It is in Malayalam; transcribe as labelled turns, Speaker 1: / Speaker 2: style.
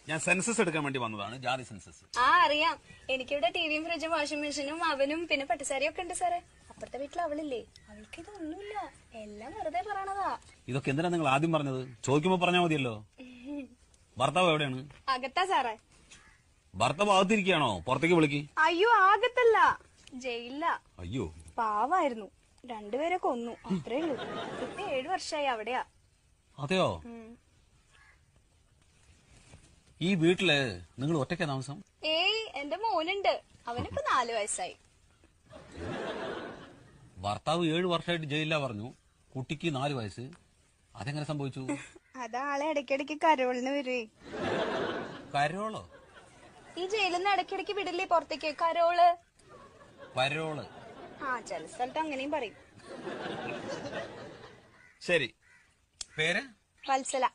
Speaker 1: ഞാൻ സെൻസസ് എടുക്കാൻ വേണ്ടി വന്നതാണ്, ജാതി സെൻസസ്.
Speaker 2: ആ അറിയാം. എനിക്കിവിടെ ടിവിയും ഫ്രിഡ്ജും വാഷിംഗ് മെഷീനും അവനും പിന്നെ പട്ടുസാരിയും ഒക്കെ ഉണ്ട് സാറേ. അപ്പുറത്തെ വീട്ടിൽ അവളില്ലേ, അവൾക്ക് ഇതൊന്നുമില്ല, എല്ലാം വെറുതെ പറയണതാ.
Speaker 1: ഇതൊക്കെ എന്തിനാ നിങ്ങൾ ആദ്യം പറഞ്ഞത്? ചോദിക്കുമ്പോ പറഞ്ഞാൽ മതിയല്ലോ. ഭർത്താവ് എവിടെയാണ്?
Speaker 2: അകത്താ സാറേ.
Speaker 1: ഭർത്താവ് അകത്തിരിക്കുകയാണോ? പുറത്തേക്ക് വിളിക്ക്.
Speaker 2: അയ്യോ ആകത്തല്ല, ജയിലില്ല.
Speaker 1: അയ്യോ
Speaker 2: പാവായിരുന്നു, രണ്ടുപേരെ കൊന്നു, അത്രേ ഉള്ളൂ. ഇപ്പൊ 7 വർഷമായി അവിടെയാ.
Speaker 1: അതെയോ? ഈ വീട്ടില് നിങ്ങൾ ഒറ്റയ്ക്കാ താമസം?
Speaker 2: ഏയ് എന്റെ മോനുണ്ട്, അവനിപ്പോ 4 വയസ്സായി.
Speaker 1: ഭർത്താവ് 7 വർഷമായിട്ട് ജയിലിലാ പറഞ്ഞു, കുട്ടിക്ക് 4 വയസ്സ്. അതെങ്ങനെ സംഭവിച്ചു?
Speaker 2: അതാളെ ഇടയ്ക്കിടയ്ക്ക് കരോളിന് വരുവേ.
Speaker 1: കരോളോ?
Speaker 2: ഈ ജയിലിൽ നിന്ന് ഇടയ്ക്കിടയ്ക്ക് വിടില്ലേ പുറത്തേക്ക്, കരോള്.
Speaker 1: പരോള്?
Speaker 2: ആ ചില സ്ഥലത്ത് അങ്ങനെയും പറയും.
Speaker 1: ശരി, പേര്?
Speaker 2: വത്സല.